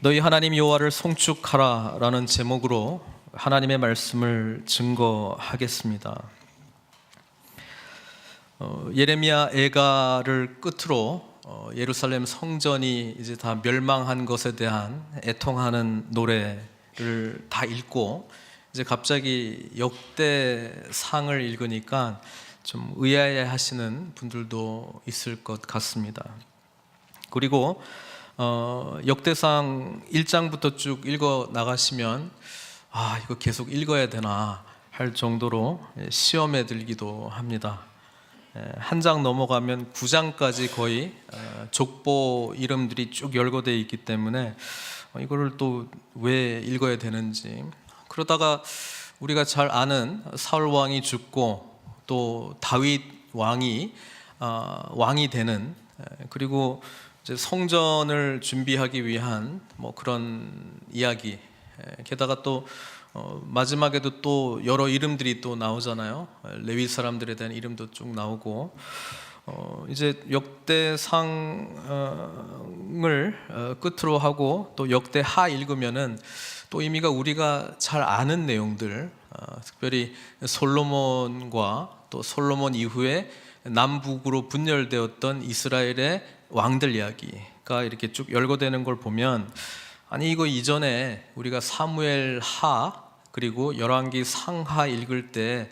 너희 하나님 여호와를 송축하라 라는 제목으로 하나님의 말씀을 증거하겠습니다. 예레미야 애가를 끝으로 예루살렘 성전이 이제 다 멸망한 것에 대한 애통하는 노래를 다 읽고 이제 갑자기 역대상을 읽으니까 좀 의아해 하시는 분들도 있을 것 같습니다. 그리고 역대상 1장부터 쭉 읽어 나가시면 이거 계속 읽어야 되나 할 정도로 시험에 들기도 합니다. 한 장 넘어가면 9장까지 거의 족보 이름들이 쭉 열거되어 있기 때문에 이거를 또 왜 읽어야 되는지, 그러다가 우리가 잘 아는 사울 왕이 죽고 또 다윗 왕이 되는, 그리고 이제 성전을 준비하기 위한 그런 이야기, 게다가 또 마지막에도 또 여러 이름들이 또 나오잖아요. 레위 사람들에 대한 이름도 쭉 나오고, 이제 역대상을 끝으로 하고 또 역대하 읽으면은 또 의미가 우리가 잘 아는 내용들, 특별히 솔로몬과 또 솔로몬 이후에 남북으로 분열되었던 이스라엘의 왕들 이야기가 이렇게 쭉 열거되는 걸 보면, 아니 이거 이전에 우리가 사무엘 하 그리고 열왕기 상하 읽을 때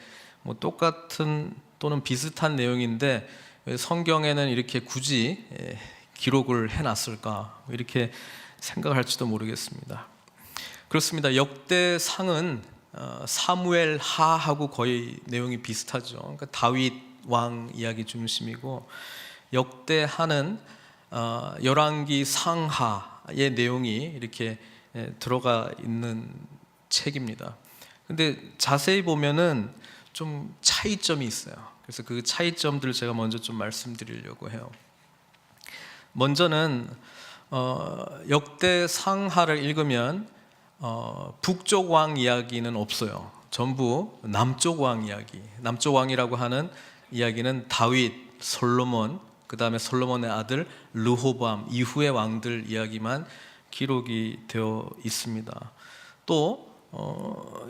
똑같은 또는 비슷한 내용인데 왜 성경에는 이렇게 굳이 기록을 해놨을까, 이렇게 생각할지도 모르겠습니다. 그렇습니다. 역대상은 사무엘 하하고 거의 내용이 비슷하죠. 그러니까 다윗 왕 이야기 중심이고, 역대하는 열왕기 상하의 내용이 이렇게 들어가 있는 책입니다. 근데 자세히 보면은 좀 차이점이 있어요. 그래서 그 차이점들을 제가 먼저 좀 말씀드리려고 해요. 먼저는 역대 상하를 읽으면 북쪽 왕 이야기는 없어요. 전부 남쪽 왕 이야기. 남쪽 왕이라고 하는 이야기는 다윗, 솔로몬, 그 다음에 솔로몬의 아들 르호보암 이후의 왕들 이야기만 기록이 되어 있습니다. 또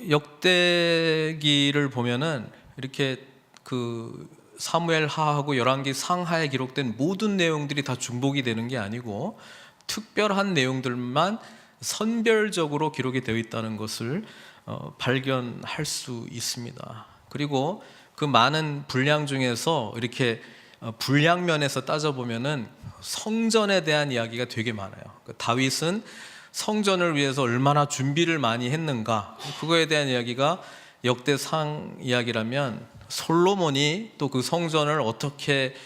역대기를 보면은 이렇게 그 사무엘 하하고 열왕기 상하에 기록된 모든 내용들이 다 중복이 되는 게 아니고 특별한 내용들만 선별적으로 기록이 되어 있다는 것을 발견할 수 있습니다. 그리고 그 많은 분량 중에서 이렇게 분량면에서 따져보면은 성전에 대한 이야기가 되게 많아요. 다윗은 성전을 위해서 얼마나 준비를 많이 했는가, 그거에 대한 이야기가 역대상 이야기라면, 솔로몬이 또 그 성전을 어떻게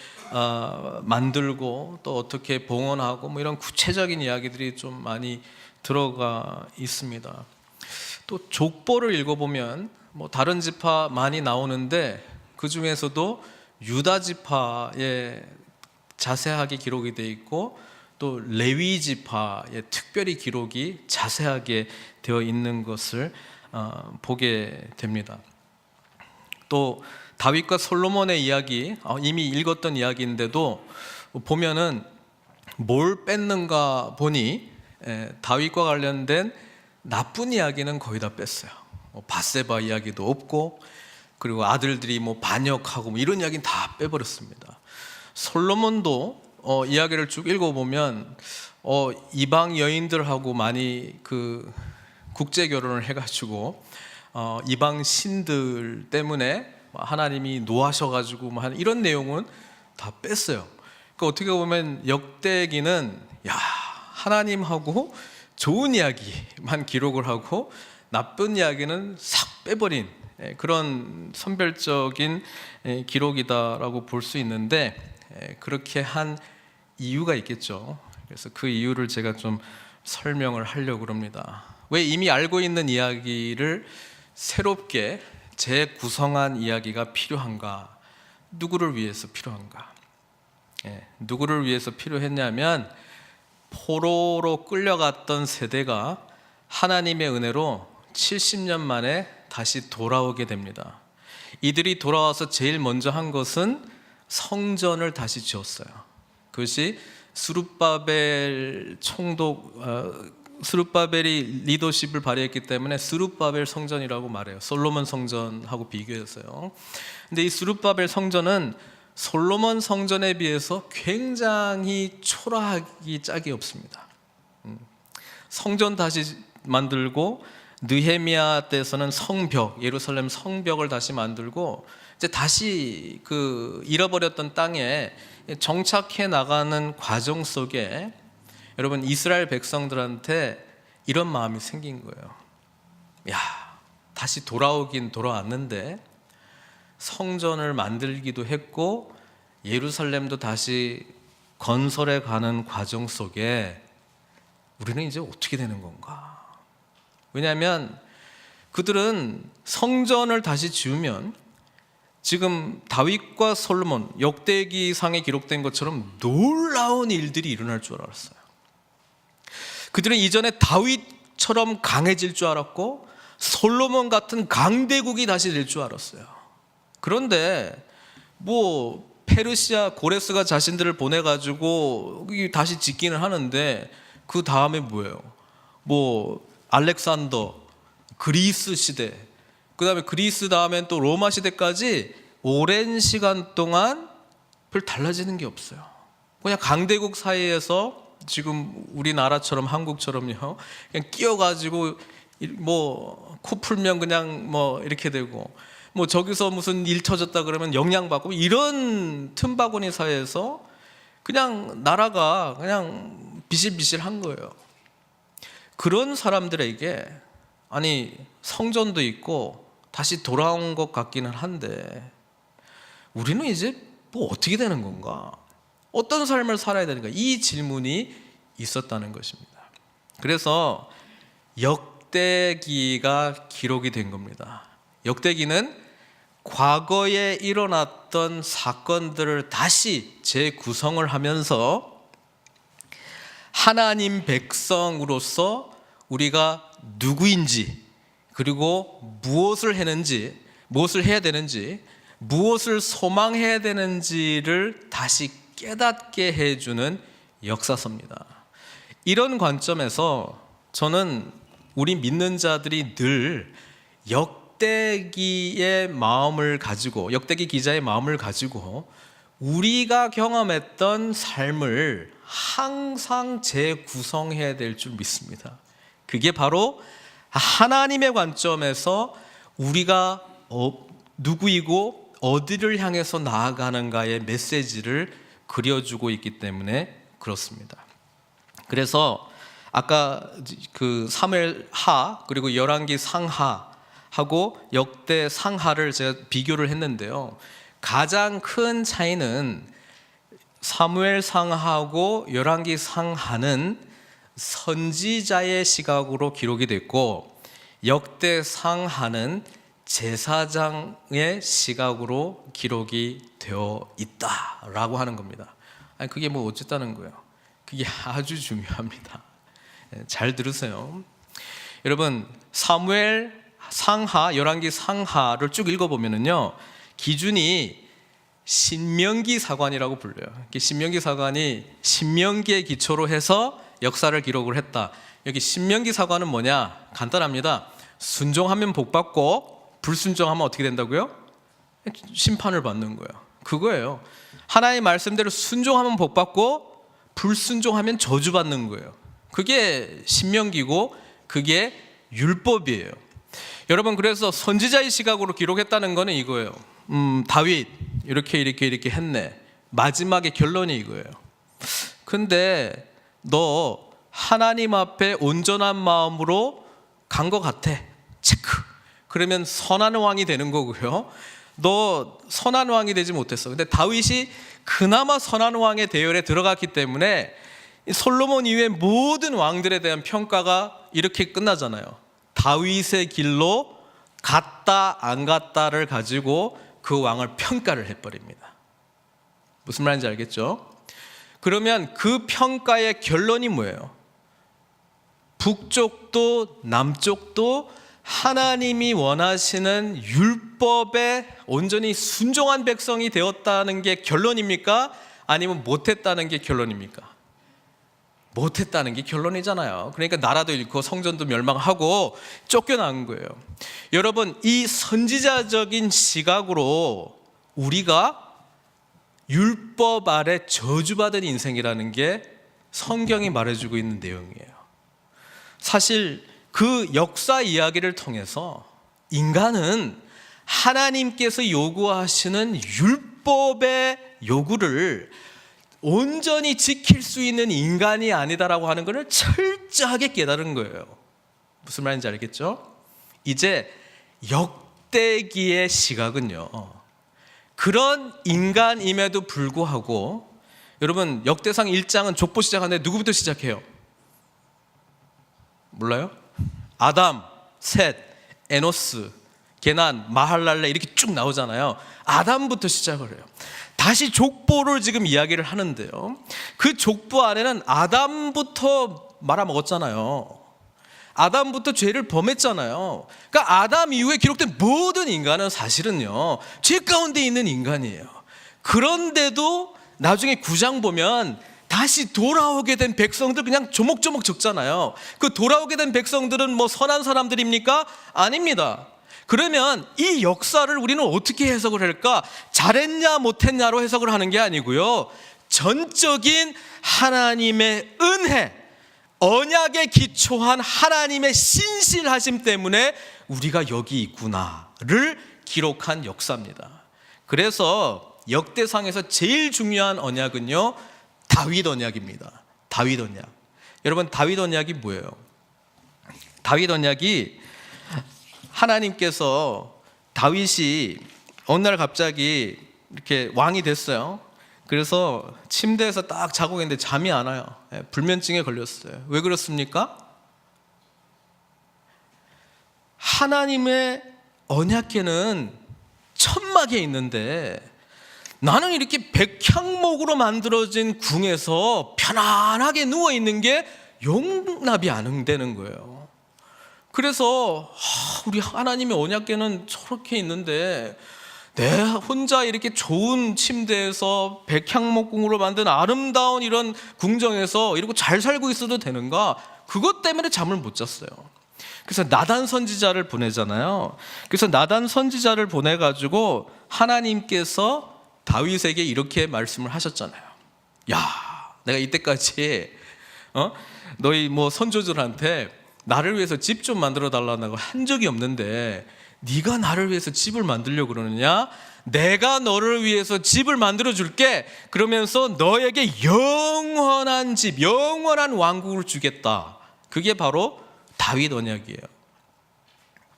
만들고 또 어떻게 봉헌하고 이런 구체적인 이야기들이 좀 많이 들어가 있습니다. 또 족보를 읽어보면 다른 지파 많이 나오는데 그 중에서도 유다 지파에 자세하게 기록이 되어 있고 또 레위 지파에 특별히 기록이 자세하게 되어 있는 것을 보게 됩니다. 또 다윗과 솔로몬의 이야기, 이미 읽었던 이야기인데도 보면은 뭘 뺐는가 보니 다윗과 관련된 나쁜 이야기는 거의 다 뺐어요. 밧세바 이야기도 없고, 그리고 아들들이 반역하고 이런 이야기는 다 빼버렸습니다. 솔로몬도 이야기를 쭉 읽어보면 이방 여인들하고 많이 그 국제 결혼을 해가지고 이방 신들 때문에 하나님이 노하셔가지고 이런 내용은 다 뺐어요. 그러니까 어떻게 보면 역대기는 하나님하고 좋은 이야기만 기록을 하고 나쁜 이야기는 싹 빼버린 그런 선별적인 기록이다라고 볼 수 있는데, 그렇게 한 이유가 있겠죠. 그래서 그 이유를 제가 좀 설명을 하려고 합니다. 왜 이미 알고 있는 이야기를 새롭게 재구성한 이야기가 필요한가? 누구를 위해서 필요한가? 누구를 위해서 필요했냐면, 포로로 끌려갔던 세대가 하나님의 은혜로 70년 만에 다시 돌아오게 됩니다. 이들이 돌아와서 제일 먼저 한 것은 성전을 다시 지었어요. 그것이 스룹바벨 총독 스룹바벨이 리더십을 발휘했기 때문에 스룹바벨 성전이라고 말해요. 솔로몬 성전하고 비교해서요. 근데 이 스룹바벨 성전은 솔로몬 성전에 비해서 굉장히 초라하기 짝이 없습니다. 성전 다시 만들고 느헤미야 때에서는 성벽, 예루살렘 성벽을 다시 만들고 이제 다시 그 잃어버렸던 땅에 정착해 나가는 과정 속에 여러분 이스라엘 백성들한테 이런 마음이 생긴 거예요. 야, 다시 돌아오긴 돌아왔는데 성전을 만들기도 했고 예루살렘도 다시 건설해 가는 과정 속에 우리는 이제 어떻게 되는 건가? 왜냐하면 그들은 성전을 다시 지으면 지금 다윗과 솔로몬 역대기상에 기록된 것처럼 놀라운 일들이 일어날 줄 알았어요. 그들은 이전에 다윗처럼 강해질 줄 알았고 솔로몬 같은 강대국이 다시 될 줄 알았어요. 그런데 뭐 페르시아 고레스가 자신들을 보내가지고 다시 짓기는 하는데 그 다음에 뭐예요? 뭐 알렉산더, 그리스 시대, 그 다음에 그리스 다음엔 또 로마 시대까지 오랜 시간 동안 별 달라지는 게 없어요. 그냥 강대국 사이에서 지금 우리나라처럼 한국처럼요, 그냥 끼어가지고 뭐 코 풀면 그냥 뭐 이렇게 되고 뭐 저기서 무슨 일 터졌다 그러면 영향받고 이런 틈바구니 사이에서 그냥 나라가 그냥 비실비실한 거예요. 그런 사람들에게 아니 성전도 있고 다시 돌아온 것 같기는 한데 우리는 이제 뭐 어떻게 되는 건가? 어떤 삶을 살아야 되는가? 이 질문이 있었다는 것입니다. 그래서 역대기가 기록이 된 겁니다. 역대기는 과거에 일어났던 사건들을 다시 재구성을 하면서 하나님 백성으로서 우리가 누구인지, 그리고 무엇을 했는지, 무엇을 해야 되는지, 무엇을 소망해야 되는지를 다시 깨닫게 해주는 역사서입니다. 이런 관점에서 저는 우리 믿는 자들이 늘 역대기의 마음을 가지고, 역대기 기자의 마음을 가지고 우리가 경험했던 삶을 항상 재구성해야 될 줄 믿습니다. 그게 바로 하나님의 관점에서 우리가 누구이고 어디를 향해서 나아가는가의 메시지를 그려주고 있기 때문에 그렇습니다. 그래서 아까 그 사무엘 하 그리고 열왕기 상하하고 역대 상하를 제가 비교를 했는데요, 가장 큰 차이는 사무엘 상하하고 열왕기 상하는 선지자의 시각으로 기록이 됐고 역대 상하는 제사장의 시각으로 기록이 되어 있다라고 하는 겁니다. 아니 그게 뭐 어쨌다는 거예요? 그게 아주 중요합니다. 잘 들으세요. 여러분 사무엘 상하, 열왕기 상하를 쭉 읽어보면은요, 기준이 신명기 사관이라고 불려요. 신명기 사관이 신명기의 기초로 해서 역사를 기록을 했다. 여기 신명기 사관은 뭐냐? 간단합니다. 순종하면 복받고 불순종하면 어떻게 된다고요? 심판을 받는 거예요. 그거예요. 하나님의 말씀대로 순종하면 복받고 불순종하면 저주받는 거예요. 그게 신명기고 그게 율법이에요. 여러분 그래서 선지자의 시각으로 기록했다는 거는 이거예요. 다윗 이렇게 했네. 마지막에 결론이 이거예요. 근데 너 하나님 앞에 온전한 마음으로 간 것 같아. 체크. 그러면 선한 왕이 되는 거고요. 너 선한 왕이 되지 못했어. 근데 다윗이 그나마 선한 왕의 대열에 들어갔기 때문에 솔로몬 이후의 모든 왕들에 대한 평가가 이렇게 끝나잖아요. 다윗의 길로 갔다 안 갔다를 가지고 그 왕을 평가를 해버립니다. 무슨 말인지 알겠죠? 그러면 그 평가의 결론이 뭐예요? 북쪽도 남쪽도 하나님이 원하시는 율법에 온전히 순종한 백성이 되었다는 게 결론입니까? 아니면 못했다는 게 결론입니까? 못했다는 게 결론이잖아요. 그러니까 나라도 잃고 성전도 멸망하고 쫓겨난 거예요. 여러분, 이 선지자적인 시각으로 우리가 율법 아래 저주받은 인생이라는 게 성경이 말해주고 있는 내용이에요. 사실 그 역사 이야기를 통해서 인간은 하나님께서 요구하시는 율법의 요구를 온전히 지킬 수 있는 인간이 아니다라고 하는 것을 철저하게 깨달은 거예요. 무슨 말인지 알겠죠? 이제 역대기의 시각은요, 그런 인간임에도 불구하고, 여러분 역대상 1장은 족보 시작하는데 누구부터 시작해요? 몰라요? 아담, 셋, 에노스, 게난, 마할랄레 이렇게 쭉 나오잖아요. 아담부터 시작을 해요. 다시 족보를 지금 이야기를 하는데요, 그 족보 안에는 아담부터 말아먹었잖아요. 아담부터 죄를 범했잖아요. 그러니까 아담 이후에 기록된 모든 인간은 사실은요, 죄 가운데 있는 인간이에요. 그런데도 나중에 9장 보면 다시 돌아오게 된 백성들 그냥 조목조목 적잖아요. 그 돌아오게 된 백성들은 뭐 선한 사람들입니까? 아닙니다. 그러면 이 역사를 우리는 어떻게 해석을 할까? 잘했냐 못했냐로 해석을 하는 게 아니고요, 전적인 하나님의 은혜, 언약에 기초한 하나님의 신실하심 때문에 우리가 여기 있구나를 기록한 역사입니다. 그래서 역대상에서 제일 중요한 언약은요, 다윗 언약입니다. 다윗 언약. 여러분, 다윗 언약이 뭐예요? 다윗 언약이 하나님께서 다윗이 어느 날 갑자기 이렇게 왕이 됐어요. 그래서 침대에서 딱 자고 있는데 잠이 안 와요. 불면증에 걸렸어요. 왜 그렇습니까? 하나님의 언약궤는 천막에 있는데 나는 이렇게 백향목으로 만들어진 궁에서 편안하게 누워있는 게 용납이 안 되는 거예요. 그래서 우리 하나님의 언약궤는 저렇게 있는데 내 혼자 이렇게 좋은 침대에서 백향목궁으로 만든 아름다운 이런 궁정에서 이러고 잘 살고 있어도 되는가? 그것 때문에 잠을 못 잤어요. 그래서 나단 선지자를 보내잖아요. 그래서 나단 선지자를 보내가지고 하나님께서 다윗에게 이렇게 말씀을 하셨잖아요. 야, 내가 이때까지 너희 뭐 선조들한테 나를 위해서 집 좀 만들어 달라고 한 적이 없는데 네가 나를 위해서 집을 만들려고 그러느냐? 내가 너를 위해서 집을 만들어 줄게. 그러면서 너에게 영원한 집, 영원한 왕국을 주겠다. 그게 바로 다윗 언약이에요.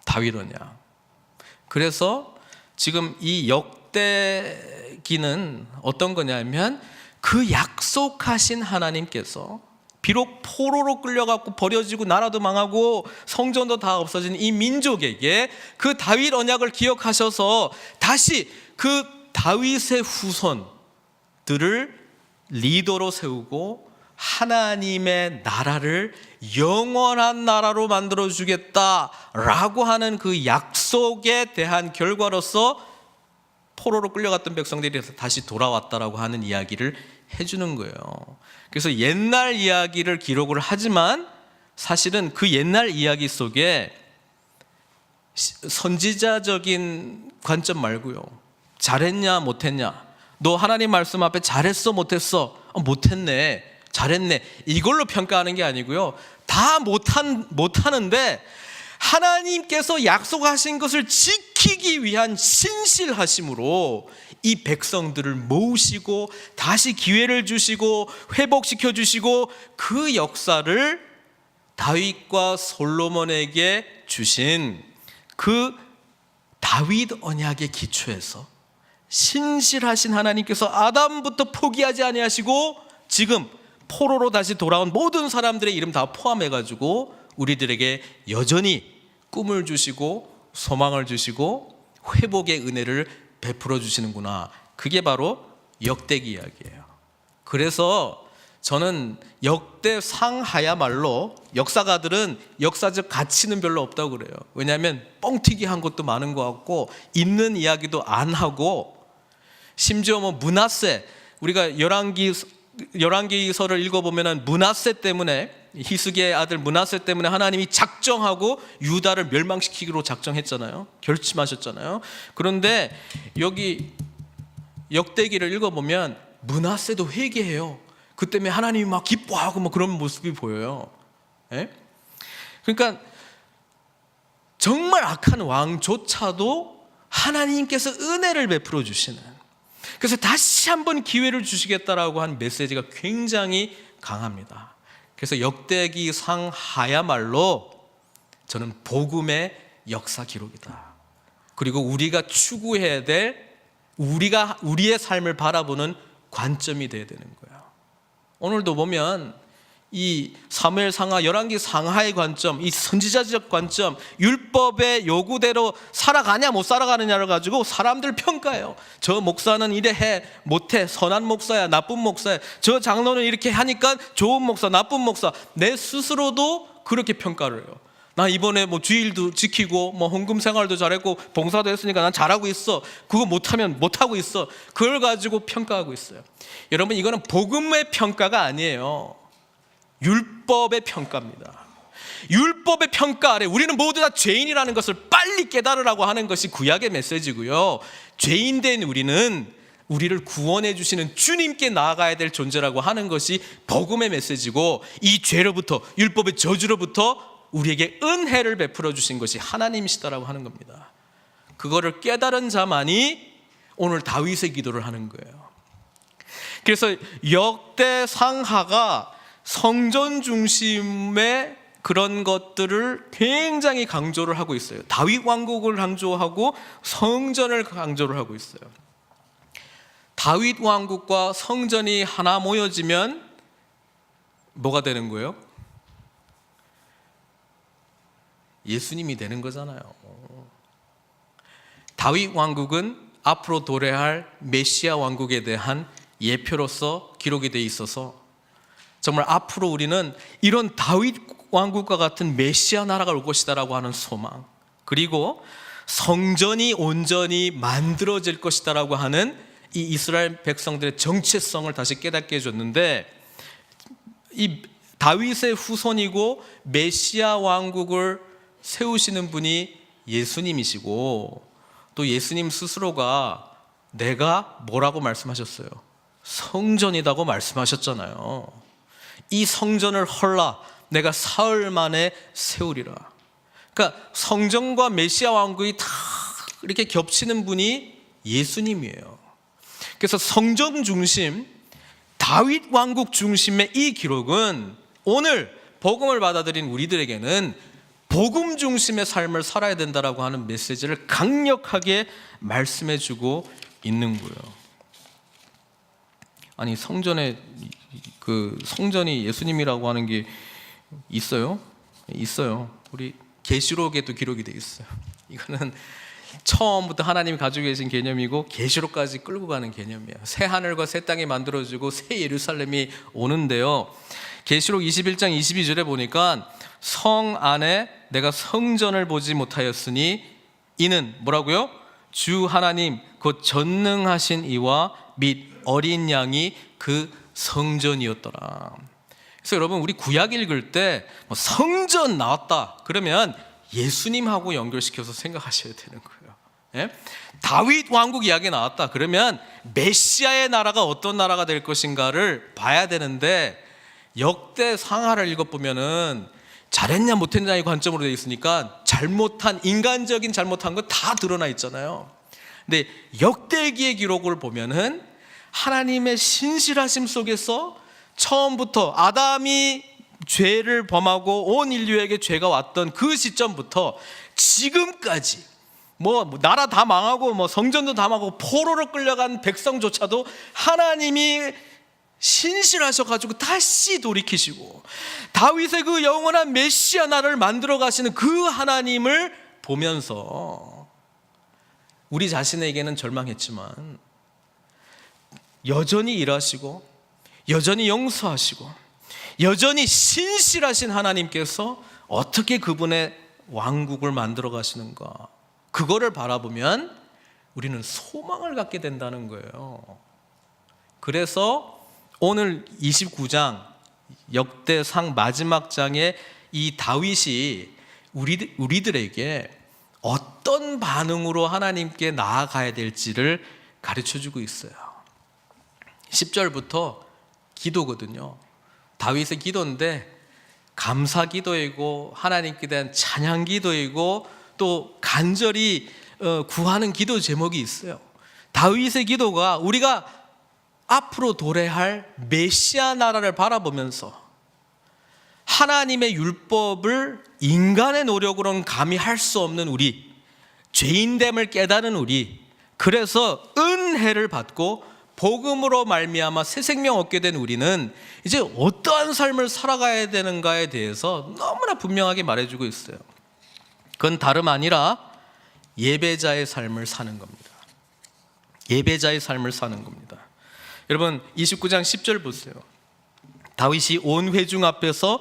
다윗 언약. 그래서 지금 이 역대기는 어떤 거냐면 그 약속하신 하나님께서 비록 포로로 끌려가고 버려지고 나라도 망하고 성전도 다 없어진 이 민족에게 그 다윗 언약을 기억하셔서 다시 그 다윗의 후손들을 리더로 세우고 하나님의 나라를 영원한 나라로 만들어주겠다라고 하는 그 약속에 대한 결과로서 포로로 끌려갔던 백성들이 다시 돌아왔다라고 하는 이야기를 해주는 거예요. 그래서 옛날 이야기를 기록을 하지만 사실은 그 옛날 이야기 속에 선지자적인 관점 말고요, 잘했냐 못했냐, 너 하나님 말씀 앞에 잘했어 못했어, 못했네 잘했네, 이걸로 평가하는 게 아니고요, 다 못하는데 하나님께서 약속하신 것을 지키기 위한 신실하심으로 이 백성들을 모으시고 다시 기회를 주시고 회복시켜 주시고 그 역사를 다윗과 솔로몬에게 주신 그 다윗 언약의 기초에서 신실하신 하나님께서 아담부터 포기하지 아니하시고 지금 포로로 다시 돌아온 모든 사람들의 이름 다 포함해가지고 우리들에게 여전히 꿈을 주시고 소망을 주시고 회복의 은혜를 베풀어 주시는구나. 그게 바로 역대기 이야기예요. 그래서 저는 역대상하야말로 역사가들은 역사적 가치는 별로 없다고 그래요. 왜냐하면 뻥튀기 한 것도 많은 것 같고 있는 이야기도 안 하고, 심지어 뭐 므낫세, 우리가 열왕기 열왕기서를 읽어보면 므낫세 때문에, 히스기야의 아들 므낫세 때문에 하나님이 작정하고 유다를 멸망시키기로 작정했잖아요. 결심하셨잖아요. 그런데 여기 역대기를 읽어보면 므낫세도 회개해요. 그 때문에 하나님이 막 기뻐하고 뭐 그런 모습이 보여요. 예? 그러니까 정말 악한 왕조차도 하나님께서 은혜를 베풀어 주시는, 그래서 다시 한번 기회를 주시겠다라고 한 메시지가 굉장히 강합니다. 그래서 역대기상 하야말로 저는 복음의 역사 기록이다. 그리고 우리가 추구해야 될, 우리의 삶을 바라보는 관점이 되어야 되는 거예요. 오늘도 보면 이 사무엘 상하, 열왕기 상하의 관점, 이 선지자적 관점, 율법의 요구대로 살아가냐 못 살아가느냐를 가지고 사람들 평가해요. 저 목사는 이래 해 못해, 선한 목사야 나쁜 목사야, 저 장로는 이렇게 하니까 좋은 목사 나쁜 목사. 내 스스로도 그렇게 평가를 해요. 나 이번에 뭐 주일도 지키고 뭐 헌금 생활도 잘했고 봉사도 했으니까 난 잘하고 있어. 그거 못하면 못하고 있어. 그걸 가지고 평가하고 있어요. 여러분, 이거는 복음의 평가가 아니에요. 율법의 평가입니다. 율법의 평가 아래 우리는 모두 다 죄인이라는 것을 빨리 깨달으라고 하는 것이 구약의 메시지고요. 죄인된 우리를 구원해 주시는 주님께 나아가야 될 존재라고 하는 것이 복음의 메시지고, 이 죄로부터, 율법의 저주로부터 우리에게 은혜를 베풀어 주신 것이 하나님이시다라고 하는 겁니다. 그거를 깨달은 자만이 오늘 다윗의 기도를 하는 거예요. 그래서 역대상하가 성전 중심의 그런 것들을 굉장히 강조를 하고 있어요. 다윗 왕국을 강조하고 성전을 강조를 하고 있어요. 다윗 왕국과 성전이 하나 모여지면 뭐가 되는 거예요? 예수님이 되는 거잖아요. 다윗 왕국은 앞으로 도래할 메시아 왕국에 대한 예표로서 기록이 돼 있어서 정말 앞으로 우리는 이런 다윗 왕국과 같은 메시아 나라가 올 것이다라고 하는 소망, 그리고 성전이 온전히 만들어질 것이다라고 하는 이 이스라엘 백성들의 정체성을 다시 깨닫게 해줬는데, 이 다윗의 후손이고 메시아 왕국을 세우시는 분이 예수님이시고, 또 예수님 스스로가 내가 뭐라고 말씀하셨어요? 성전이라고 말씀하셨잖아요. 이 성전을 헐라 내가 사흘 만에 세우리라. 그러니까 성전과 메시아 왕국이 다 이렇게 겹치는 분이 예수님이에요. 그래서 성전 중심, 다윗 왕국 중심의 이 기록은 오늘 복음을 받아들인 우리들에게는 복음 중심의 삶을 살아야 된다라고 하는 메시지를 강력하게 말씀해주고 있는 거예요. 아니, 성전이 예수님이라고 하는 게 있어요? 있어요. 우리 계시록에도 기록이 되어 있어요. 이거는 처음부터 하나님이 가지고 계신 개념이고 계시록까지 끌고 가는 개념이에요. 새 하늘과 새 땅이 만들어지고 새 예루살렘이 오는데요. 계시록 21장 22절에 보니까 성 안에 내가 성전을 보지 못하였으니 이는 뭐라고요? 주 하나님 곧 전능하신 이와 및 어린 양이 그 성전이었더라. 그래서 여러분, 우리 구약 읽을 때 성전 나왔다 그러면 예수님하고 연결시켜서 생각하셔야 되는 거예요. 예? 다윗 왕국 이야기 나왔다 그러면 메시아의 나라가 어떤 나라가 될 것인가를 봐야 되는데, 역대 상하를 읽어보면은 잘했냐 못했냐의 관점으로 되어 있으니까 인간적인 잘못한 거 다 드러나 있잖아요. 근데 역대기의 기록을 보면은 하나님의 신실하심 속에서 처음부터 아담이 죄를 범하고 온 인류에게 죄가 왔던 그 시점부터 지금까지 뭐 나라 다 망하고 뭐 성전도 다 망하고 포로로 끌려간 백성조차도 하나님이 신실하셔가지고 다시 돌이키시고 다윗의 그 영원한 메시아 나라를 만들어 가시는 그 하나님을 보면서 우리 자신에게는 절망했지만 여전히 일하시고 여전히 용서하시고 여전히 신실하신 하나님께서 어떻게 그분의 왕국을 만들어 가시는가, 그거를 바라보면 우리는 소망을 갖게 된다는 거예요. 그래서 오늘 29장 역대상 마지막 장에 이 다윗이 우리들에게 어떤 반응으로 하나님께 나아가야 될지를 가르쳐주고 있어요. 10절부터 기도거든요. 다윗의 기도인데 감사 기도이고 하나님께 대한 찬양 기도이고 또 간절히 구하는 기도 제목이 있어요. 다윗의 기도가 우리가 앞으로 도래할 메시아 나라를 바라보면서 하나님의 율법을 인간의 노력으로는 감히 할 수 없는 우리, 죄인됨을 깨달은 우리, 그래서 은혜를 받고 복음으로 말미암아 새 생명 얻게 된 우리는 이제 어떠한 삶을 살아가야 되는가에 대해서 너무나 분명하게 말해주고 있어요. 그건 다름 아니라 예배자의 삶을 사는 겁니다. 예배자의 삶을 사는 겁니다. 여러분 29장 10절 보세요. 다윗이 온 회중 앞에서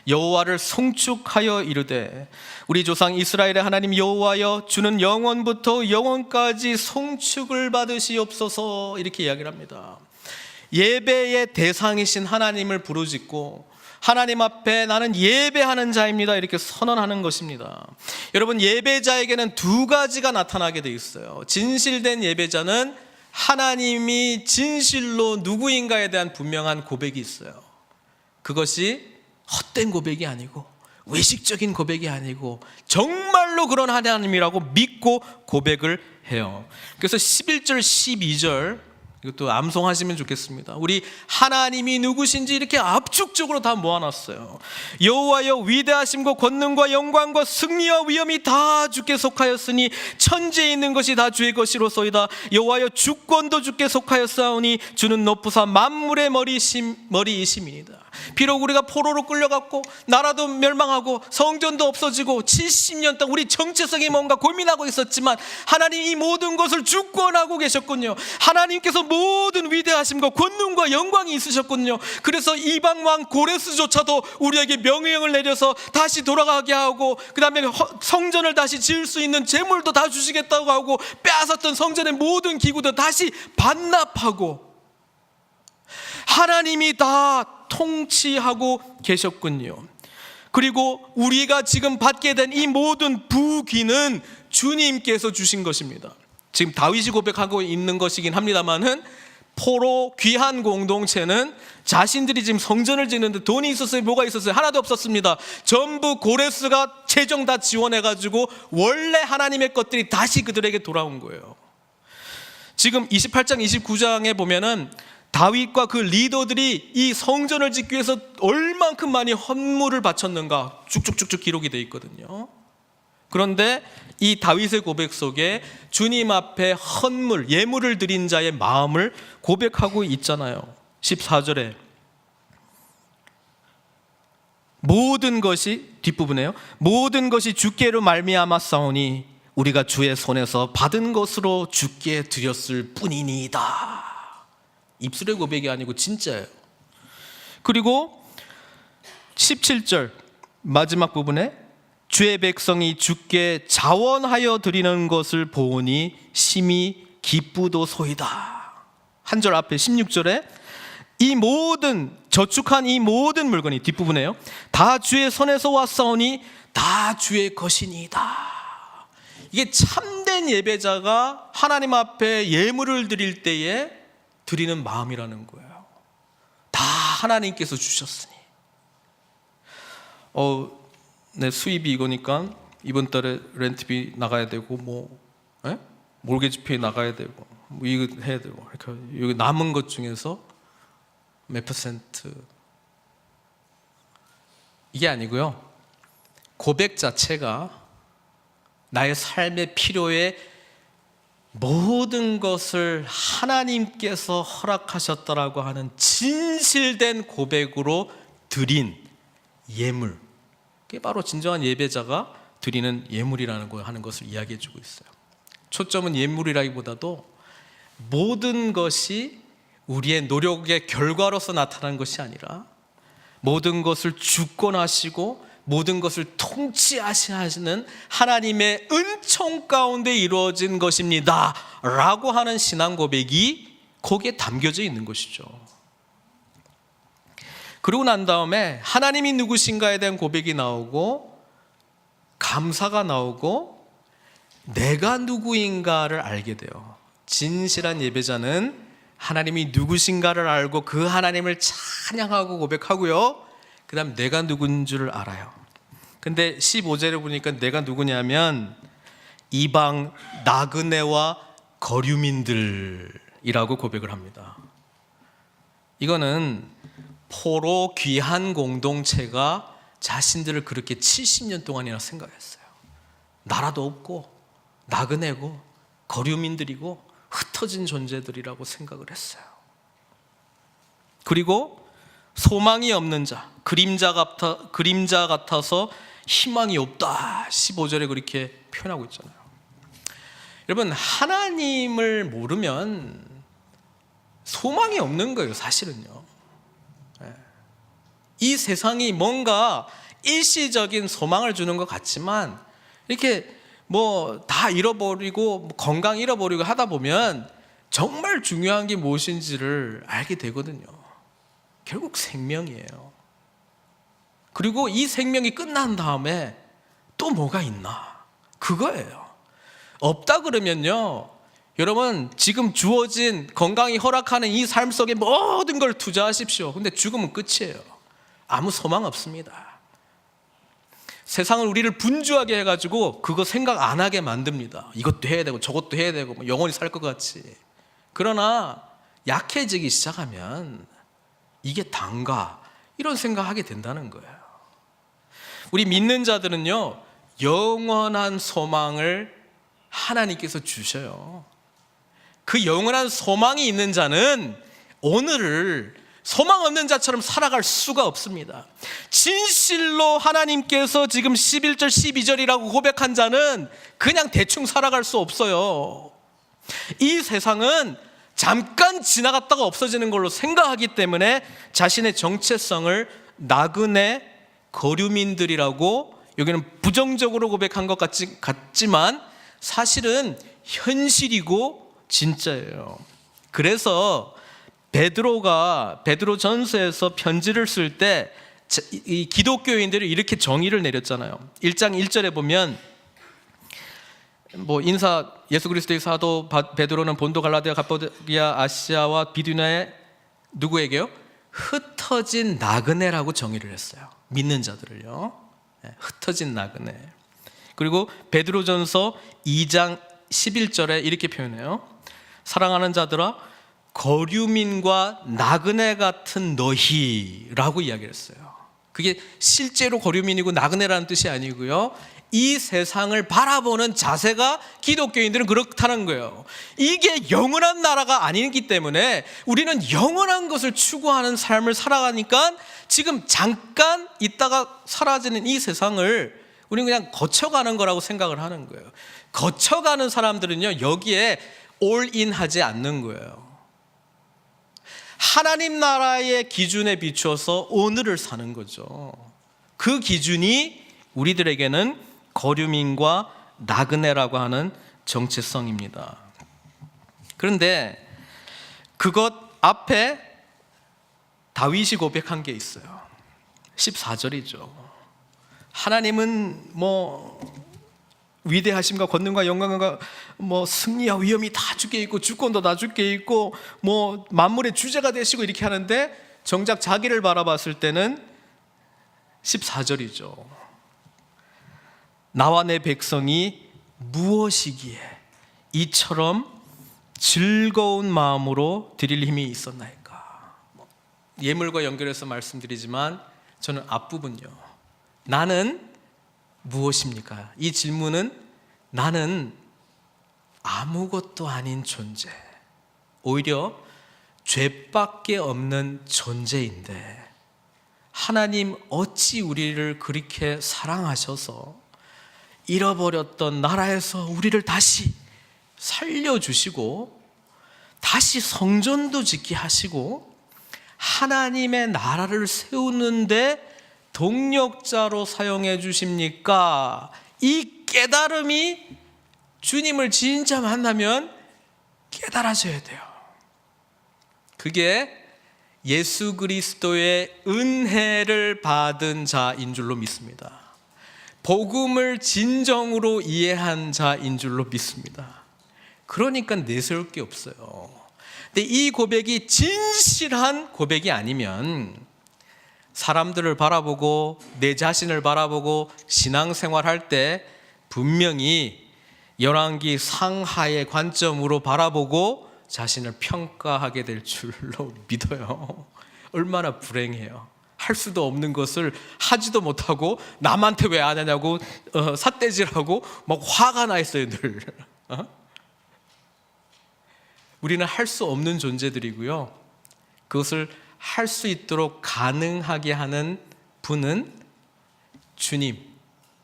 여호와를 송축하여 이르되 우리 조상 이스라엘의 하나님 여호와여 주는 영원부터 영원까지 송축을 받으시옵소서, 이렇게 이야기를 합니다. 예배의 대상이신 하나님을 부르짖고 하나님 앞에 나는 예배하는 자입니다, 이렇게 선언하는 것입니다. 여러분 예배자에게는 두 가지가 나타나게 돼 있어요. 진실된 예배자는 하나님이 진실로 누구인가에 대한 분명한 고백이 있어요. 그것이 헛된 고백이 아니고 외식적인 고백이 아니고 정말로 그런 하나님이라고 믿고 고백을 해요. 그래서 11절 12절 이것도 암송하시면 좋겠습니다. 우리 하나님이 누구신지 이렇게 압축적으로 다 모아놨어요. 여호와여 위대하심과 권능과 영광과 승리와 위엄이 다 주께 속하였으니 천지에 있는 것이 다 주의 것이로소이다. 여호와여 주권도 주께 속하였사오니 주는 높으사 만물의 머리이심이니이다. 비록 우리가 포로로 끌려갔고 나라도 멸망하고 성전도 없어지고 70년 동안 우리 정체성이 뭔가 고민하고 있었지만 하나님 이 모든 것을 주권하고 계셨군요. 하나님께서 모든 위대하심과 권능과 영광이 있으셨군요. 그래서 이방왕 고레스조차도 우리에게 명령을 내려서 다시 돌아가게 하고 그 다음에 성전을 다시 지을 수 있는 재물도 다 주시겠다고 하고 빼앗았던 성전의 모든 기구도 다시 반납하고 하나님이 다 통치하고 계셨군요. 그리고 우리가 지금 받게 된 이 모든 부귀는 주님께서 주신 것입니다. 지금 다윗이 고백하고 있는 것이긴 합니다만은 포로 귀한 공동체는 자신들이 지금 성전을 짓는데 돈이 있었어요? 뭐가 있었어요? 하나도 없었습니다. 전부 고레스가 재정 다 지원해가지고 원래 하나님의 것들이 다시 그들에게 돌아온 거예요. 지금 28장 29장에 보면은 다윗과 그 리더들이 이 성전을 짓기 위해서 얼만큼 많이 헌물을 바쳤는가 쭉쭉쭉쭉 기록이 되어 있거든요. 그런데 이 다윗의 고백 속에 주님 앞에 헌물, 예물을 드린 자의 마음을 고백하고 있잖아요. 14절에 모든 것이, 뒷부분에요, 모든 것이 주께로 말미암아 싸우니 우리가 주의 손에서 받은 것으로 주께 드렸을 뿐이니이다. 입술의 고백이 아니고 진짜예요. 그리고 17절 마지막 부분에 주의 백성이 주께 자원하여 드리는 것을 보니 심히 기쁘도소이다. 한 절 앞에 16절에 이 모든 저축한 이 모든 물건이, 뒷부분에요, 다 주의 손에서 왔사오니 다 주의 것이니이다. 이게 참된 예배자가 하나님 앞에 예물을 드릴 때에 드리는 마음이라는 거예요. 다 하나님께서 주셨으니. 내 수입이 이거니까 이번 달에 렌트비 나가야 되고 몰게지페이 나가야 되고 이거 해야 되고, 그러니까 여기 남은 것 중에서 몇 퍼센트, 이게 아니고요. 고백 자체가 나의 삶의 필요에 모든 것을 하나님께서 허락하셨다라고 하는 진실된 고백으로 드린 예물, 그게 바로 진정한 예배자가 드리는 예물이라는 걸 하는 것을 이야기해 주고 있어요. 초점은 예물이라기보다도 모든 것이 우리의 노력의 결과로서 나타난 것이 아니라 모든 것을 주권하시고 모든 것을 통치하시는 하나님의 은총 가운데 이루어진 것입니다 라고 하는 신앙 고백이 거기에 담겨져 있는 것이죠. 그러고 난 다음에 하나님이 누구신가에 대한 고백이 나오고 감사가 나오고 내가 누구인가를 알게 돼요. 진실한 예배자는 하나님이 누구신가를 알고 그 하나님을 찬양하고 고백하고요, 그 다음 내가 누군 줄 알아요. 근데 15절에 보니까 내가 누구냐면 이방 나그네와 거류민들이라고 고백을 합니다. 이거는 포로 귀한 공동체가 자신들을 그렇게 70년 동안이나 생각했어요. 나라도 없고 나그네고 거류민들이고 흩어진 존재들이라고 생각을 했어요. 그리고 소망이 없는 자, 그림자 같아서 희망이 없다, 15절에 그렇게 표현하고 있잖아요. 여러분, 하나님을 모르면 소망이 없는 거예요, 사실은요. 이 세상이 뭔가 일시적인 소망을 주는 것 같지만 이렇게 뭐 다 잃어버리고 건강 잃어버리고 하다 보면 정말 중요한 게 무엇인지를 알게 되거든요. 결국 생명이에요. 그리고 이 생명이 끝난 다음에 또 뭐가 있나? 그거예요. 없다 그러면요, 여러분 지금 주어진 건강이 허락하는 이 삶 속에 모든 걸 투자하십시오. 근데 죽으면 끝이에요. 아무 소망 없습니다. 세상은 우리를 분주하게 해가지고 그거 생각 안 하게 만듭니다. 이것도 해야 되고 저것도 해야 되고 뭐 영원히 살 것 같이. 그러나 약해지기 시작하면 이게 단가, 이런 생각하게 된다는 거예요. 우리 믿는 자들은요, 영원한 소망을 하나님께서 주셔요. 그 영원한 소망이 있는 자는 오늘을 소망 없는 자처럼 살아갈 수가 없습니다. 진실로 하나님께서 지금 11절 12절이라고 고백한 자는 그냥 대충 살아갈 수 없어요. 이 세상은 잠깐 지나갔다가 없어지는 걸로 생각하기 때문에 자신의 정체성을 나그네 거류민들이라고 여기는 부정적으로 고백한 것 같지만 사실은 현실이고 진짜예요. 그래서 베드로 전서에서 편지를 쓸 때 이 기독교인들이 이렇게 정의를 내렸잖아요. 1장 1절에 보면 예수 그리스도의 사도 베드로는 본도 갈라디아 갑보디아 아시아와 비두니아의 누구에게요? 흩어진 나그네라고 정의를 했어요. 믿는 자들을요. 흩어진 나그네. 그리고 베드로전서 2장 11절에 이렇게 표현해요. 사랑하는 자들아, 거류민과 나그네 같은 너희라고 이야기를 했어요. 그게 실제로 거류민이고 나그네라는 뜻이 아니고요, 이 세상을 바라보는 자세가 기독교인들은 그렇다는 거예요. 이게 영원한 나라가 아니기 때문에 우리는 영원한 것을 추구하는 삶을 살아가니까 지금 잠깐 있다가 사라지는 이 세상을 우리는 그냥 거쳐가는 거라고 생각을 하는 거예요. 거쳐가는 사람들은요, 여기에 올인하지 않는 거예요. 하나님 나라의 기준에 비추어서 오늘을 사는 거죠. 그 기준이 우리들에게는 거류민과 나그네라고 하는 정체성입니다. 그런데 그것 앞에 다윗이 고백한 게 있어요. 14절이죠. 하나님은 위대하심과 권능과 영광과 승리와 위엄이 다 주께 있고 주권도 다 주께 있고 만물의 주제가 되시고 이렇게 하는데 정작 자기를 바라봤을 때는 14절이죠. 나와 내 백성이 무엇이기에 이처럼 즐거운 마음으로 드릴 힘이 있었나이까. 예물과 연결해서 말씀드리지만 저는 앞부분요, 나는 무엇입니까? 이 질문은 나는 아무것도 아닌 존재, 오히려 죄밖에 없는 존재인데 하나님 어찌 우리를 그렇게 사랑하셔서 잃어버렸던 나라에서 우리를 다시 살려주시고 다시 성전도 짓게 하시고 하나님의 나라를 세우는데 동력자로 사용해 주십니까? 이 깨달음이 주님을 진짜 만나면 깨달아져야 돼요. 그게 예수 그리스도의 은혜를 받은 자인 줄로 믿습니다. 복음을 진정으로 이해한 자인 줄로 믿습니다. 그러니까 내세울 게 없어요. 근데 이 고백이 진실한 고백이 아니면 사람들을 바라보고 내 자신을 바라보고 신앙생활할 때 분명히 열왕기 상하의 관점으로 바라보고 자신을 평가하게 될 줄로 믿어요. 얼마나 불행해요. 할 수도 없는 것을 하지도 못하고 남한테 왜 안 하냐고 삿대질하고 막 화가 나 있어요 늘. 우리는 할 수 없는 존재들이고요. 그것을 할 수 있도록 가능하게 하는 분은 주님,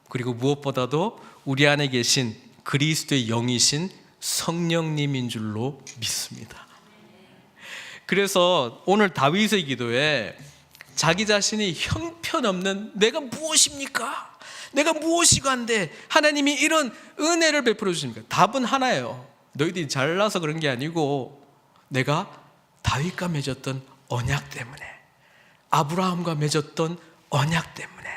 그리고 무엇보다도 우리 안에 계신 그리스도의 영이신 성령님인 줄로 믿습니다. 그래서 오늘 다윗의 기도에 자기 자신이 형편없는 내가 무엇입니까? 내가 무엇이 간데 하나님이 이런 은혜를 베풀어 주십니까? 답은 하나예요. 너희들이 잘나서 그런 게 아니고 내가 다윗과 맺었던 언약 때문에, 아브라함과 맺었던 언약 때문에,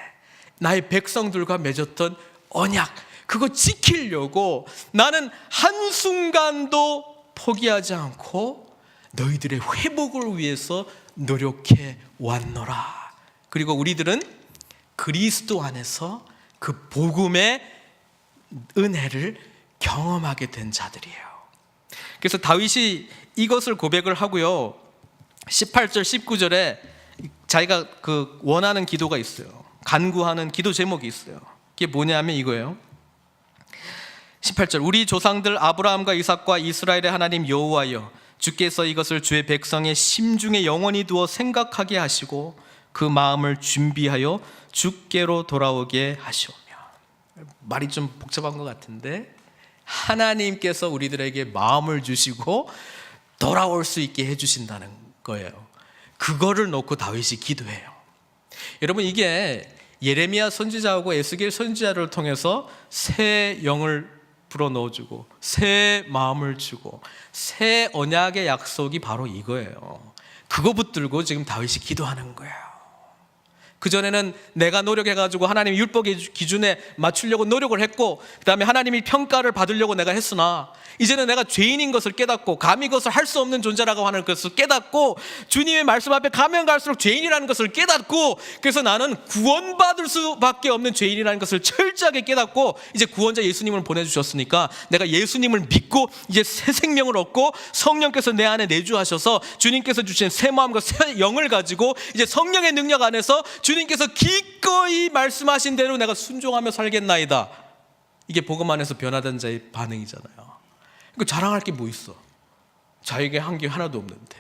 나의 백성들과 맺었던 언약, 그거 지키려고 나는 한순간도 포기하지 않고 너희들의 회복을 위해서 노력해 왔노라. 그리고 우리들은 그리스도 안에서 그 복음의 은혜를 경험하게 된 자들이에요. 그래서 다윗이 이것을 고백을 하고요, 18절 19절에 자기가 그 원하는 기도가 있어요. 간구하는 기도 제목이 있어요. 그게 뭐냐면 이거예요. 18절, 우리 조상들 아브라함과 이삭과 이스라엘의 하나님 여호와여, 주께서 이것을 주의 백성의 심중에 영원히 두어 생각하게 하시고 그 마음을 준비하여 주께로 돌아오게 하시오며. 말이 좀 복잡한 것 같은데 하나님께서 우리들에게 마음을 주시고 돌아올 수 있게 해주신다는 거예요. 그거를 놓고 다윗이 기도해요. 여러분, 이게 예레미야 선지자하고 에스겔 선지자를 통해서 새 영을 불어넣어주고 새 마음을 주고 새 언약의 약속이 바로 이거예요. 그거 붙들고 지금 다윗이 기도하는 거예요. 그전에는 내가 노력해가지고 하나님 율법의 기준에 맞추려고 노력을 했고, 그 다음에 하나님이 평가를 받으려고 내가 했으나 이제는 내가 죄인인 것을 깨닫고 감히 그것을 할 수 없는 존재라고 하는 것을 깨닫고 주님의 말씀 앞에 가면 갈수록 죄인이라는 것을 깨닫고, 그래서 나는 구원받을 수밖에 없는 죄인이라는 것을 철저하게 깨닫고 이제 구원자 예수님을 보내주셨으니까 내가 예수님을 믿고 이제 새 생명을 얻고 성령께서 내 안에 내주하셔서 주님께서 주신 새 마음과 새 영을 가지고 이제 성령의 능력 안에서 주님께서 기꺼이 말씀하신 대로 내가 순종하며 살겠나이다. 이게 복음 안에서 변화된 자의 반응이잖아요. 그 자랑할 게 뭐 있어? 자에게 한 게 하나도 없는데.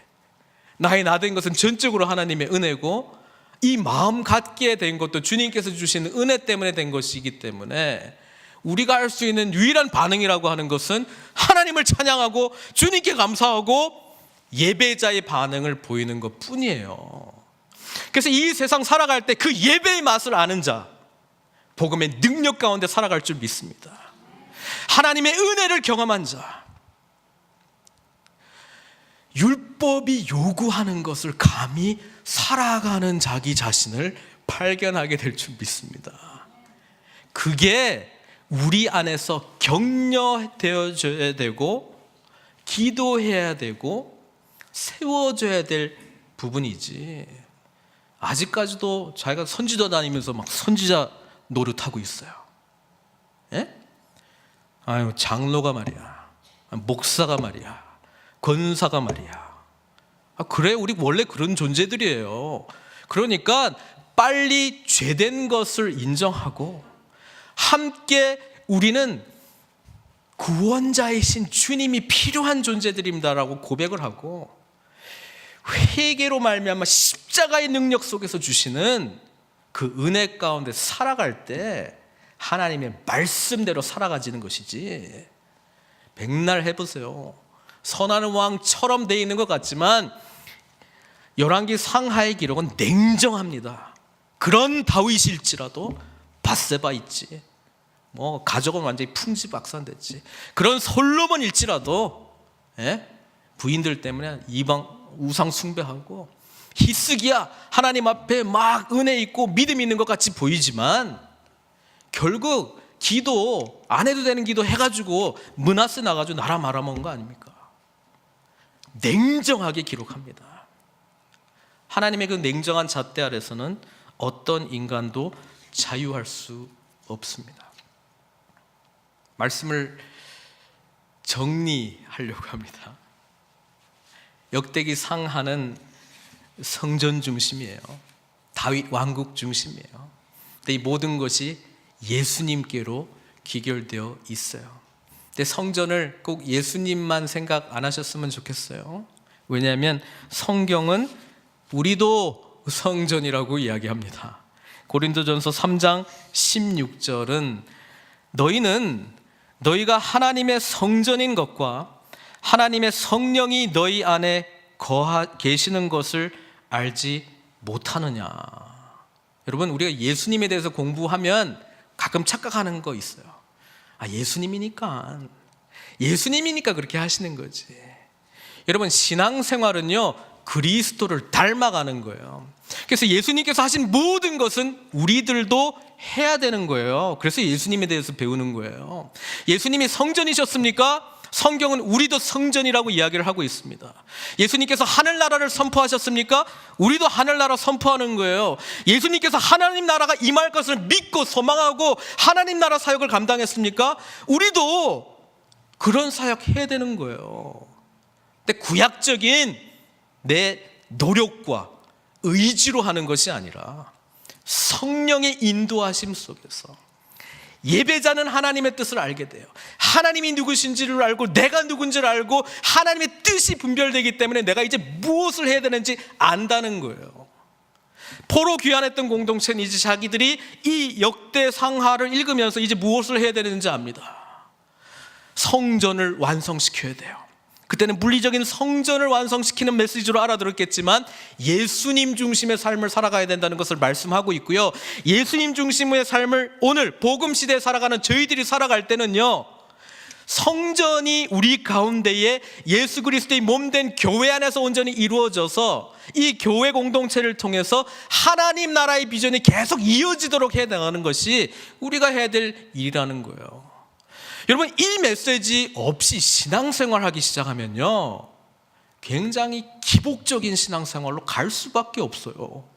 나의 나 된 것은 전적으로 하나님의 은혜고 이 마음 갖게 된 것도 주님께서 주시는 은혜 때문에 된 것이기 때문에 우리가 할 수 있는 유일한 반응이라고 하는 것은 하나님을 찬양하고 주님께 감사하고 예배자의 반응을 보이는 것 뿐이에요. 그래서 이 세상 살아갈 때 그 예배의 맛을 아는 자, 복음의 능력 가운데 살아갈 줄 믿습니다. 하나님의 은혜를 경험한 자, 율법이 요구하는 것을 감히 살아가는 자기 자신을 발견하게 될 줄 믿습니다. 그게 우리 안에서 격려되어져야 되고 기도해야 되고 세워져야 될 부분이지, 아직까지도 자기가 선지자 다니면서 막 선지자 노릇하고 있어요. 예? 아유, 장로가 말이야, 목사가 말이야, 권사가 말이야. 그래, 우리 원래 그런 존재들이에요. 그러니까 빨리 죄된 것을 인정하고 함께 우리는 구원자이신 주님이 필요한 존재들입니다라고 고백을 하고 회개로 말미암아 십자가의 능력 속에서 주시는 그 은혜 가운데 살아갈 때 하나님의 말씀대로 살아가지는 것이지, 백날 해보세요. 선한 왕처럼 돼 있는 것 같지만 열왕기 상하의 기록은 냉정합니다. 그런 다윗일지라도 밧세바 있지, 뭐 가족은 완전히 풍지박산됐지, 그런 솔로몬일지라도 부인들 때문에 이방 우상 숭배하고 히스기야 하나님 앞에 막 은혜 있고 믿음 있는 것 같이 보이지만 결국 기도 안 해도 되는 기도 해가지고 므낫세 나가지고 나라 말아먹은 거 아닙니까? 냉정하게 기록합니다. 하나님의 그 냉정한 잣대 아래서는 어떤 인간도 자유할 수 없습니다. 말씀을 정리하려고 합니다. 역대기 상하는 성전 중심이에요. 다윗 왕국 중심이에요. 근데 이 모든 것이 예수님께로 귀결되어 있어요. 근데 성전을 꼭 예수님만 생각 안 하셨으면 좋겠어요. 왜냐하면 성경은 우리도 성전이라고 이야기합니다. 고린도전서 3장 16절은 너희가 하나님의 성전인 것과 하나님의 성령이 너희 안에 계시는 것을 알지 못하느냐. 여러분, 우리가 예수님에 대해서 공부하면 가끔 착각하는 거 있어요. 예수님이니까 그렇게 하시는 거지. 여러분, 신앙생활은요 그리스도를 닮아가는 거예요. 그래서 예수님께서 하신 모든 것은 우리들도 해야 되는 거예요. 그래서 예수님에 대해서 배우는 거예요. 예수님이 성전이셨습니까? 성경은 우리도 성전이라고 이야기를 하고 있습니다. 예수님께서 하늘나라를 선포하셨습니까? 우리도 하늘나라 선포하는 거예요. 예수님께서 하나님 나라가 임할 것을 믿고 소망하고 하나님 나라 사역을 감당했습니까? 우리도 그런 사역 해야 되는 거예요. 근데 구약적인 내 노력과 의지로 하는 것이 아니라 성령의 인도하심 속에서 예배자는 하나님의 뜻을 알게 돼요. 하나님이 누구신지를 알고 내가 누군지를 알고 하나님의 뜻이 분별되기 때문에 내가 이제 무엇을 해야 되는지 안다는 거예요. 포로 귀환했던 공동체는 이제 자기들이 이 역대상하를 읽으면서 이제 무엇을 해야 되는지 압니다. 성전을 완성시켜야 돼요. 그때는 물리적인 성전을 완성시키는 메시지로 알아들었겠지만 예수님 중심의 삶을 살아가야 된다는 것을 말씀하고 있고요. 예수님 중심의 삶을 오늘 복음 시대에 살아가는 저희들이 살아갈 때는요, 성전이 우리 가운데에 예수 그리스도의 몸된 교회 안에서 온전히 이루어져서 이 교회 공동체를 통해서 하나님 나라의 비전이 계속 이어지도록 해야 나가는 것이 우리가 해야 될 일이라는 거예요. 여러분, 이 메시지 없이 신앙생활 하기 시작하면요 굉장히 기복적인 신앙생활로 갈 수밖에 없어요.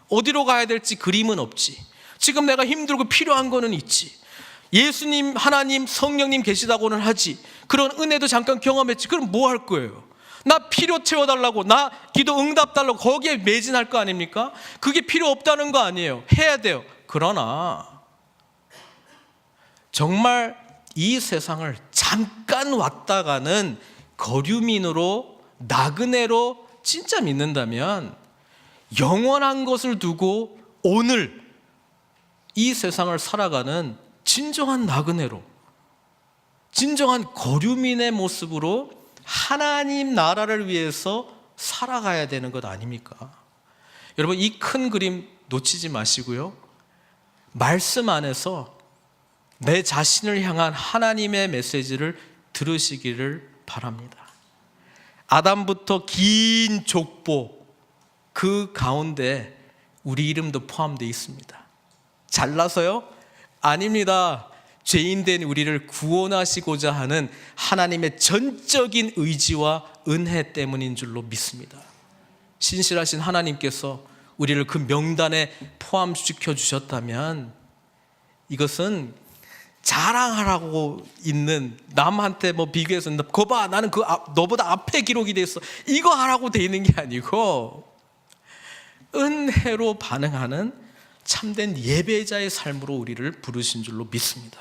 어디로 가야 될지 그림은 없지. 지금 내가 힘들고 필요한 거는 있지. 예수님, 하나님, 성령님 계시다고는 하지. 그런 은혜도 잠깐 경험했지. 그럼 뭐 할 거예요? 나 필요 채워달라고, 나 기도 응답 달라고 거기에 매진할 거 아닙니까? 그게 필요 없다는 거 아니에요. 해야 돼요. 그러나 정말 이 세상을 잠깐 왔다가는 거류민으로 나그네로 진짜 믿는다면 영원한 것을 두고 오늘 이 세상을 살아가는 진정한 나그네로, 진정한 거류민의 모습으로 하나님 나라를 위해서 살아가야 되는 것 아닙니까? 여러분, 이 큰 그림 놓치지 마시고요, 말씀 안에서 내 자신을 향한 하나님의 메시지를 들으시기를 바랍니다. 아담부터 긴 족보 그 가운데 우리 이름도 포함되어 있습니다. 잘나서요? 아닙니다. 죄인된 우리를 구원하시고자 하는 하나님의 전적인 의지와 은혜 때문인 줄로 믿습니다. 신실하신 하나님께서 우리를 그 명단에 포함시켜 주셨다면 이것은 자랑하라고 있는, 남한테 뭐 비교해서 거 봐, 나는 너보다 앞에 기록이 돼 있어, 이거 하라고 돼 있는 게 아니고 은혜로 반응하는 참된 예배자의 삶으로 우리를 부르신 줄로 믿습니다.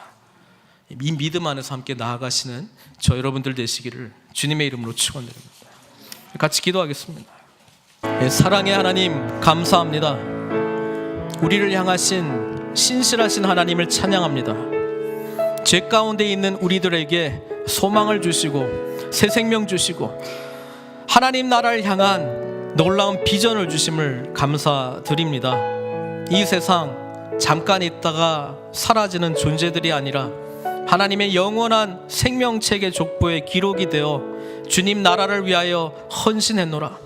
이 믿음 안에서 함께 나아가시는 저 여러분들 되시기를 주님의 이름으로 축원드립니다. 같이 기도하겠습니다. 사랑의 하나님, 감사합니다. 우리를 향하신 신실하신 하나님을 찬양합니다. 죄 가운데 있는 우리들에게 소망을 주시고 새 생명 주시고 하나님 나라를 향한 놀라운 비전을 주심을 감사드립니다. 이 세상 잠깐 있다가 사라지는 존재들이 아니라 하나님의 영원한 생명책의 족보에 기록이 되어 주님 나라를 위하여 헌신했노라.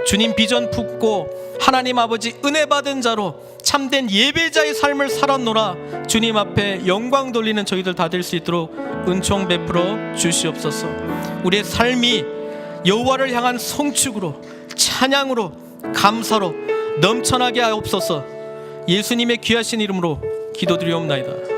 주님 비전 품고 하나님 아버지 은혜 받은 자로 참된 예배자의 삶을 살았노라. 주님 앞에 영광 돌리는 저희들 다 될 수 있도록 은총 베풀어 주시옵소서. 우리의 삶이 여호와를 향한 송축으로, 찬양으로, 감사로 넘쳐나게 하옵소서. 예수님의 귀하신 이름으로 기도드리옵나이다.